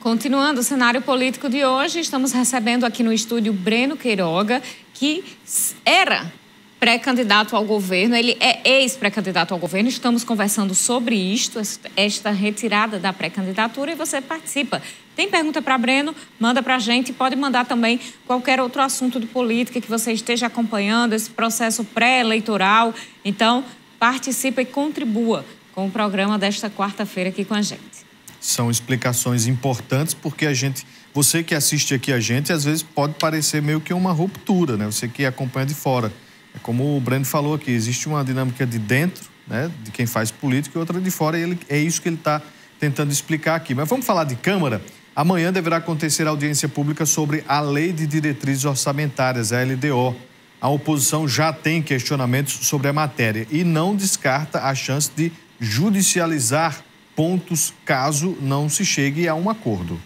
Continuando o cenário político de hoje, estamos recebendo aqui no estúdio Breno Queiroga, que era pré-candidato ao governo, ele é ex-pré-candidato ao governo. Estamos conversando sobre isto, esta retirada da pré-candidatura, e você participa. Tem pergunta para Breno? Manda para a gente. Pode mandar também qualquer outro assunto de política que você esteja acompanhando, esse processo pré-eleitoral. Então, participe e contribua com o programa desta quarta-feira aqui com a gente. São explicações importantes porque você que assiste aqui a gente, às vezes pode parecer meio que uma ruptura, né? Você que acompanha de fora. É como o Breno falou aqui, existe uma dinâmica de dentro, né, de quem faz política, e outra de fora, e é isso que ele está tentando explicar aqui. Mas vamos falar de Câmara. Amanhã deverá acontecer a audiência pública sobre a Lei de Diretrizes Orçamentárias, a LDO. A oposição já tem questionamentos sobre a matéria e não descarta a chance de judicializar pontos caso não se chegue a um acordo.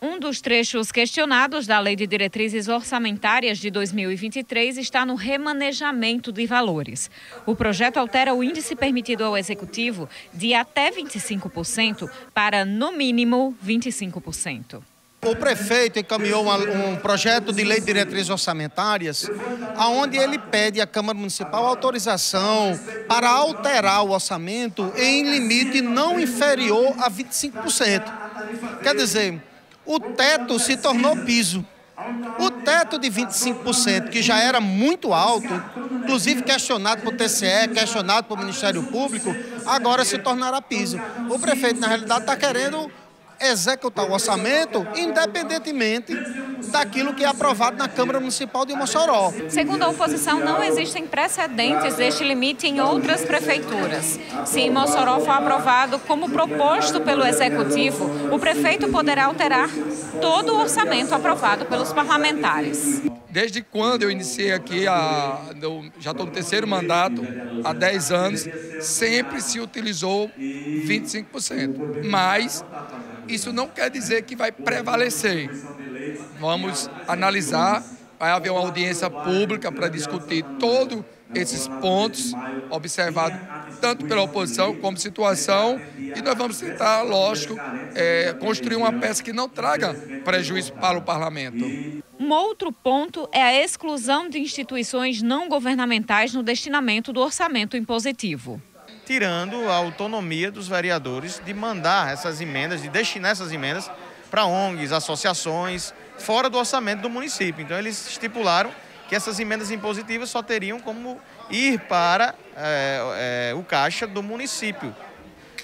Um dos trechos questionados da Lei de Diretrizes Orçamentárias de 2023 está no remanejamento de valores. O projeto altera o índice permitido ao Executivo de até 25% para, no mínimo, 25%. O prefeito encaminhou um projeto de lei de diretrizes orçamentárias, onde ele pede à Câmara Municipal autorização para alterar o orçamento em limite não inferior a 25%. Quer dizer, o teto se tornou piso. O teto de 25%, que já era muito alto, inclusive questionado por TCE, questionado pelo Ministério Público, agora se tornará piso. O prefeito, na realidade, está querendo executar o orçamento independentemente daquilo que é aprovado na Câmara Municipal de Mossoró. Segundo a oposição, não existem precedentes deste limite em outras prefeituras. Se em Mossoró for aprovado como proposto pelo Executivo, o prefeito poderá alterar todo o orçamento aprovado pelos parlamentares. Desde quando eu iniciei aqui, já estou no terceiro mandato, há 10 anos, sempre se utilizou 25%. Mas isso não quer dizer que vai prevalecer. Vamos analisar, vai haver uma audiência pública para discutir todos esses pontos observados tanto pela oposição como situação, e nós vamos tentar, lógico, construir uma peça que não traga prejuízo para o parlamento. Um outro ponto é a exclusão de instituições não governamentais no destinamento do orçamento impositivo. Tirando a autonomia dos vereadores de mandar essas emendas, de destinar essas emendas para ONGs, associações, fora do orçamento do município. Então eles estipularam que essas emendas impositivas só teriam como ir para o caixa do município.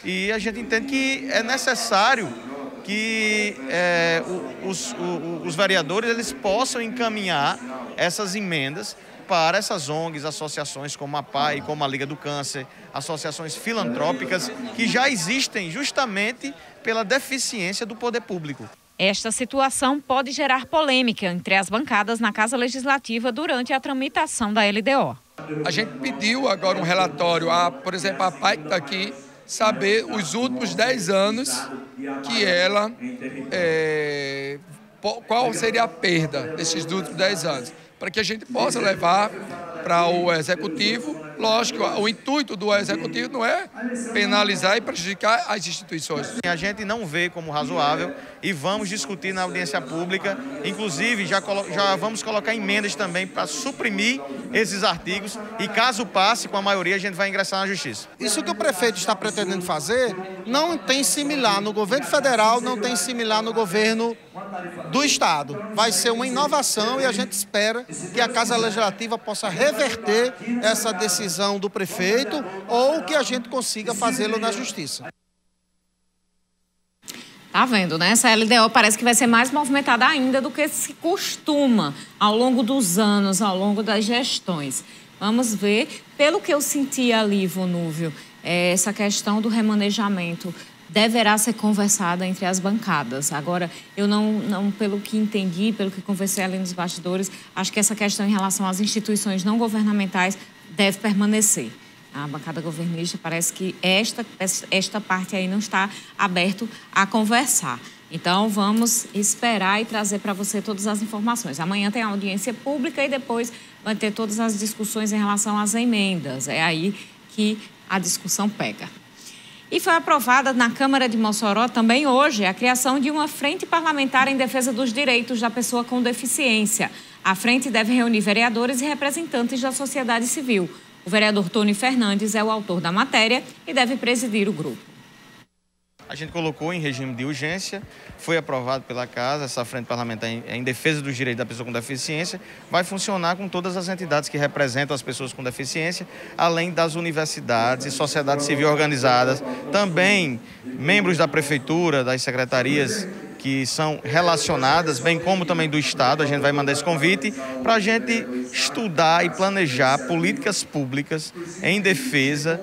E a gente entende que é necessário que os vereadores eles possam encaminhar essas emendas para essas ONGs, associações como a PAI, como a Liga do Câncer, associações filantrópicas que já existem justamente pela deficiência do poder público. Esta situação pode gerar polêmica entre as bancadas na Casa Legislativa durante a tramitação da LDO. A gente pediu agora um relatório, por exemplo, a PAI que está aqui, saber os últimos 10 anos que ela, qual seria a perda desses últimos 10 anos, para que a gente possa levar para o Executivo. Lógico, o intuito do Executivo não é penalizar e prejudicar as instituições. A gente não vê como razoável e vamos discutir na audiência pública, inclusive já vamos colocar emendas também para suprimir esses artigos e caso passe com a maioria a gente vai ingressar na Justiça. Isso que o prefeito está pretendendo fazer não tem similar no governo federal, não tem similar no governo do Estado. Vai ser uma inovação e a gente espera que a Casa Legislativa possa reverter essa decisão do prefeito ou que a gente consiga fazê-lo na Justiça. Tá vendo, né? Essa LDO parece que vai ser mais movimentada ainda do que se costuma ao longo dos anos, ao longo das gestões. Vamos ver. Pelo que eu senti ali, Vonúvio, essa questão do remanejamento deverá ser conversada entre as bancadas. Agora, eu não, pelo que entendi, pelo que conversei ali nos bastidores, acho que essa questão em relação às instituições não governamentais deve permanecer. A bancada governista parece que esta parte aí não está aberto a conversar. Então, vamos esperar e trazer para você todas as informações. Amanhã tem a audiência pública e depois vai ter todas as discussões em relação às emendas. É aí que a discussão pega. E foi aprovada na Câmara de Mossoró também hoje a criação de uma frente parlamentar em defesa dos direitos da pessoa com deficiência. A frente deve reunir vereadores e representantes da sociedade civil. O vereador Tony Fernandes é o autor da matéria e deve presidir o grupo. A gente colocou em regime de urgência, foi aprovado pela Casa, essa frente parlamentar em defesa dos direitos da pessoa com deficiência, vai funcionar com todas as entidades que representam as pessoas com deficiência, além das universidades e sociedades civil organizadas, também membros da prefeitura, das secretarias que são relacionadas, bem como também do Estado. A gente vai mandar esse convite para a gente estudar e planejar políticas públicas em defesa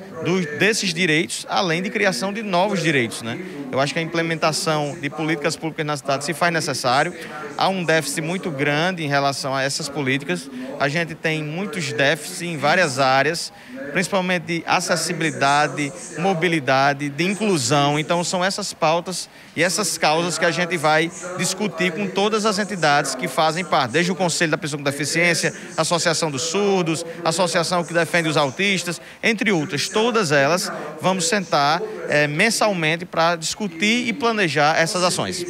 desses direitos, além de criação de novos direitos, né? Eu acho que a implementação de políticas públicas na cidade se faz necessário. Há um déficit muito grande em relação a essas políticas. A gente tem muitos déficits em várias áreas, principalmente de acessibilidade, mobilidade, de inclusão. Então, são essas pautas e essas causas que a gente vai discutir com todas as entidades que fazem parte, desde o Conselho da Pessoa com Deficiência, a Associação dos Surdos, a Associação que defende os autistas, entre outras. Todas elas vamos sentar mensalmente para discutir e planejar essas ações.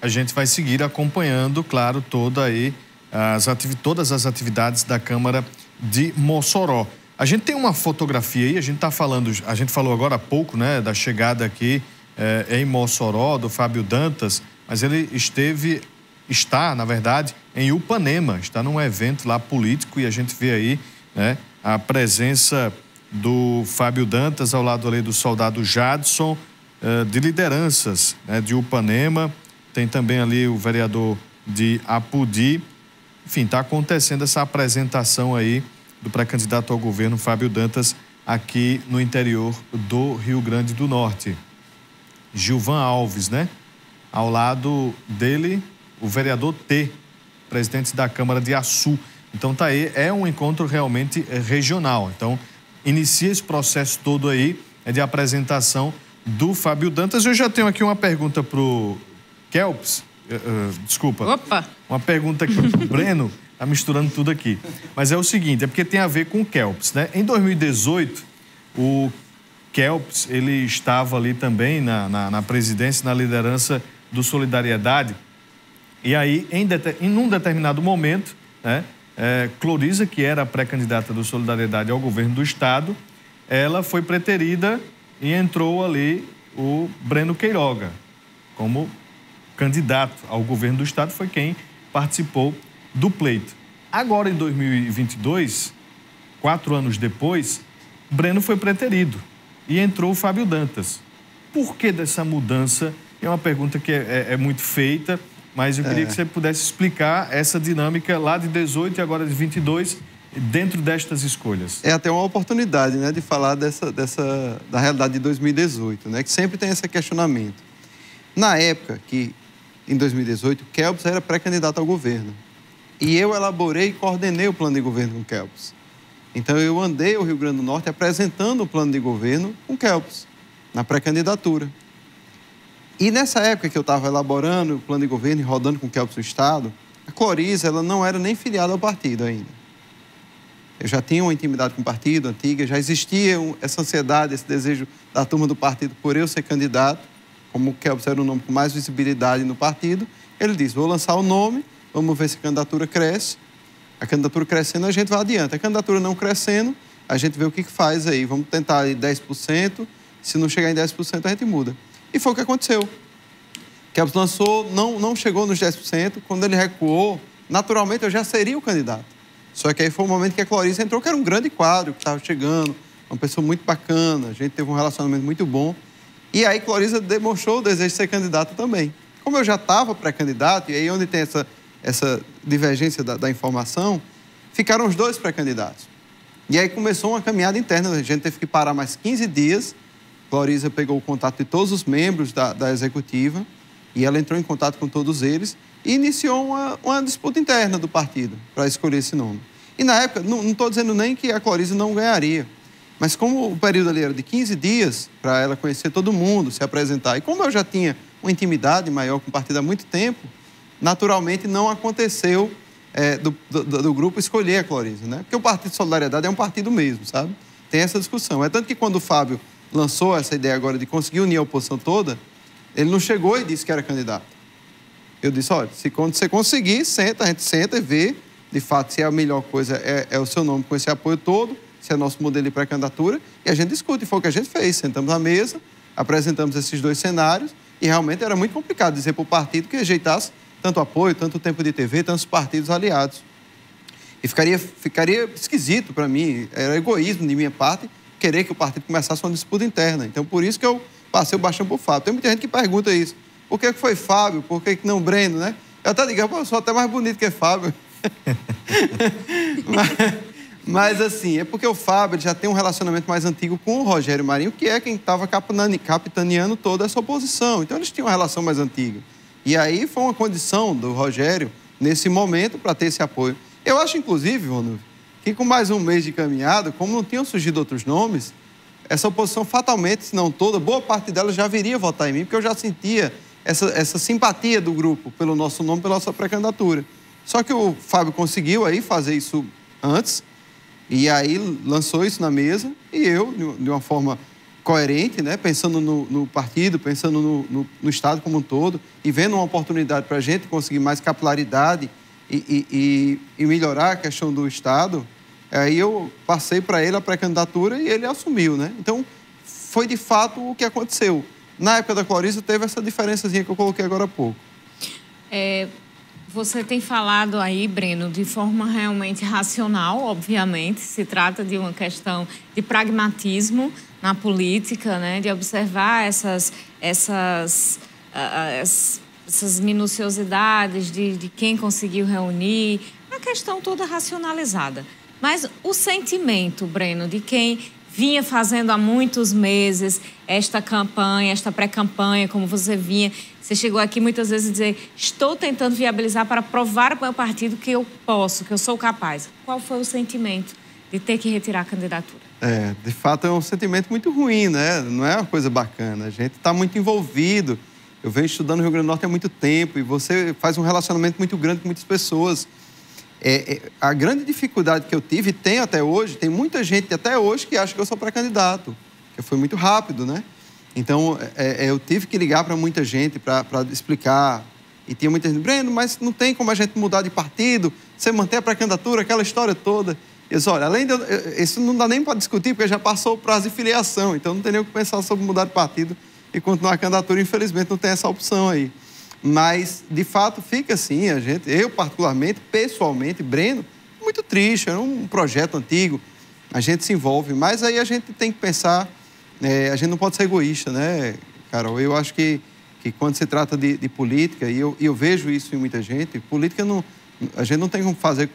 A gente vai seguir acompanhando, claro, todas as atividades da Câmara de Mossoró. A gente tem uma fotografia aí, a gente falou agora há pouco, né, da chegada aqui em Mossoró, do Fábio Dantas, mas ele está, na verdade, em Upanema, está num evento lá político e a gente vê aí, né, a presença do Fábio Dantas ao lado ali do soldado Jadson, de lideranças, né, de Upanema. Tem também ali o vereador de Apodi. Enfim, está acontecendo essa apresentação aí do pré-candidato ao governo Fábio Dantas aqui no interior do Rio Grande do Norte. Gilvan Alves, né? Ao lado dele, o vereador T, presidente da Câmara de Açu. Então tá aí, é um encontro realmente regional. Então, inicia esse processo todo aí de apresentação do Fábio Dantas. Eu já tenho aqui uma pergunta pro Kelps. Desculpa. Opa! Uma pergunta aqui pro Breno. Tá misturando tudo aqui. Mas é o seguinte, é porque tem a ver com o Kelps, né? Em 2018, o Kelps, ele estava ali também na presidência, na liderança do Solidariedade. E aí, em um determinado momento, né, Cloriza, que era a pré-candidata do Solidariedade ao governo do Estado, ela foi preterida e entrou ali o Breno Queiroga como candidato ao governo do Estado, foi quem participou do pleito. Agora, em 2022, 4 anos depois, Breno foi preterido e entrou o Fábio Dantas. Por que dessa mudança? É uma pergunta que é muito feita, mas eu queria que você pudesse explicar essa dinâmica lá de 18 e agora de 22, dentro destas escolhas. É até uma oportunidade, né, de falar da realidade de 2018, né, que sempre tem esse questionamento. Na época que, em 2018, Kelps era pré-candidato ao governo. E eu elaborei e coordenei o plano de governo com Kelps. Então, eu andei ao Rio Grande do Norte apresentando o plano de governo com Kelps, na pré-candidatura. E nessa época que eu estava elaborando o plano de governo e rodando com Kelps no Estado, a Cloriza, ela não era nem filiada ao partido ainda. Eu já tinha uma intimidade com o partido antiga, já existia essa ansiedade, esse desejo da turma do partido por eu ser candidato, como o Kelps era o nome com mais visibilidade no partido. Ele disse, vou lançar o nome, vamos ver se a candidatura cresce. A candidatura crescendo, a gente vai adiante. A candidatura não crescendo, a gente vê o que faz aí. Vamos tentar aí 10%, se não chegar em 10%, a gente muda. E foi o que aconteceu. Kelps lançou, não chegou nos 10%. Quando ele recuou, naturalmente eu já seria o candidato. Só que aí foi o momento que a Cloriza entrou, que era um grande quadro, que estava chegando, uma pessoa muito bacana, a gente teve um relacionamento muito bom. E aí Cloriza demonstrou o desejo de ser candidata também. Como eu já estava pré-candidato, e aí onde tem essa divergência da informação, ficaram os dois pré-candidatos. E aí começou uma caminhada interna, a gente teve que parar mais 15 dias. Cloriza pegou o contato de todos os membros da executiva e ela entrou em contato com todos eles e iniciou uma disputa interna do partido para escolher esse nome. E na época, não estou dizendo nem que a Cloriza não ganharia, mas como o período ali era de 15 dias para ela conhecer todo mundo, se apresentar, e como eu já tinha uma intimidade maior com o partido há muito tempo, naturalmente não aconteceu do grupo escolher a Cloriza, né? Porque o Partido de Solidariedade é um partido mesmo, sabe? tem essa discussão. É tanto que quando o Fábio lançou essa ideia agora de conseguir unir a oposição toda, ele não chegou e disse que era candidato. Eu disse, olha, se quando você conseguir, a gente senta e vê, de fato, se a melhor coisa é o seu nome com esse apoio todo, se é nosso modelo de pré-candidatura, e a gente discute. E foi o que a gente fez. Sentamos à mesa, apresentamos esses 2 cenários, e realmente era muito complicado dizer para o partido que rejeitasse tanto apoio, tanto tempo de TV, tantos partidos aliados. E ficaria esquisito para mim, era egoísmo de minha parte, querer que o partido começasse uma disputa interna. Então, por isso que eu passei o bastão para o Fábio. Tem muita gente que pergunta isso. Por que foi Fábio? Por que não Breno, né? Eu até digo, eu sou até mais bonito que Fábio. Mas, assim, é porque o Fábio já tem um relacionamento mais antigo com o Rogério Marinho, que é quem estava capitaneando toda essa oposição. Então, eles tinham uma relação mais antiga. E aí foi uma condição do Rogério, nesse momento, para ter esse apoio. Eu acho, inclusive, Ronaldo, que com mais um mês de caminhada, como não tinham surgido outros nomes, essa oposição fatalmente, se não toda, boa parte dela já viria votar em mim, porque eu já sentia essa simpatia do grupo pelo nosso nome, pela nossa pré-candidatura. Só que o Fábio conseguiu aí fazer isso antes, e aí lançou isso na mesa, e eu, de uma forma coerente, né, pensando no partido, pensando no Estado como um todo, e vendo uma oportunidade para a gente conseguir mais capilaridade e melhorar a questão do Estado, aí eu passei para ele a pré-candidatura e ele assumiu, né? Então, foi de fato o que aconteceu. Na época da Clarissa, teve essa diferençazinha que eu coloquei agora há pouco. Você tem falado aí, Breno, de forma realmente racional, obviamente. Se trata de uma questão de pragmatismo na política, né? De observar essas minuciosidades de quem conseguiu reunir, a questão toda racionalizada. Mas o sentimento, Breno, de quem vinha fazendo há muitos meses esta campanha, esta pré-campanha, como você vinha... Você chegou aqui muitas vezes a dizer, estou tentando viabilizar para provar para o meu partido que eu posso, que eu sou capaz. Qual foi o sentimento de ter que retirar a candidatura? De fato é um sentimento muito ruim, né? Não é uma coisa bacana. A gente está muito envolvido. Eu venho estudando no Rio Grande do Norte há muito tempo e você faz um relacionamento muito grande com muitas pessoas. A grande dificuldade que eu tive, e tenho até hoje, tem muita gente até hoje que acha que eu sou pré-candidato. Que foi muito rápido, né? Então, eu tive que ligar para muita gente para explicar. E tinha muita gente, Breno, mas não tem como a gente mudar de partido, você manter a pré-candidatura, aquela história toda. Eu disse, olha, além de isso não dá nem para discutir, porque já passou o prazo de filiação, então não tem nem o que pensar sobre mudar de partido e continuar a candidatura. Infelizmente, não tem essa opção aí. Mas, de fato, fica assim, eu particularmente, pessoalmente, Breno, muito triste, era um projeto antigo, a gente se envolve, mas aí a gente tem que pensar... a gente não pode ser egoísta, né, Carol? Eu acho que quando se trata de política, e eu vejo isso em muita gente, política a gente não tem como fazer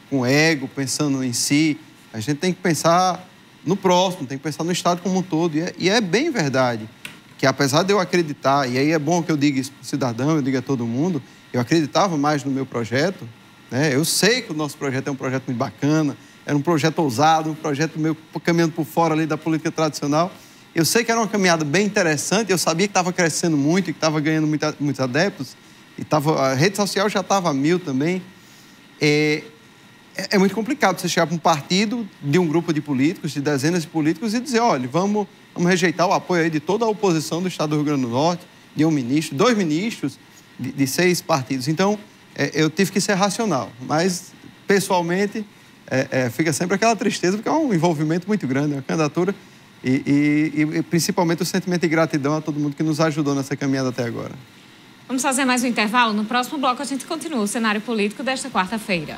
com ego, pensando em si. A gente tem que pensar no próximo, tem que pensar no Estado como um todo. E é bem verdade que, apesar de eu acreditar, e aí é bom que eu diga isso para o cidadão, eu diga a todo mundo, eu acreditava mais no meu projeto, né? Eu sei que o nosso projeto é um projeto muito bacana, era um projeto ousado, um projeto meio caminhando por fora ali da política tradicional. Eu sei que era uma caminhada bem interessante, eu sabia que estava crescendo muito e que estava ganhando muitos adeptos, e a rede social já estava a 1000 também. É muito complicado você chegar para um partido de um grupo de políticos, de dezenas de políticos, e dizer, olha, vamos rejeitar o apoio aí de toda a oposição do Estado do Rio Grande do Norte, de um ministro, 2 ministros, de 6 partidos. Então, eu tive que ser racional, mas, pessoalmente, fica sempre aquela tristeza, porque é um envolvimento muito grande, uma candidatura, e principalmente o sentimento de gratidão a todo mundo que nos ajudou nessa caminhada até agora. Vamos fazer mais um intervalo? No próximo bloco a gente continua o cenário político desta quarta-feira.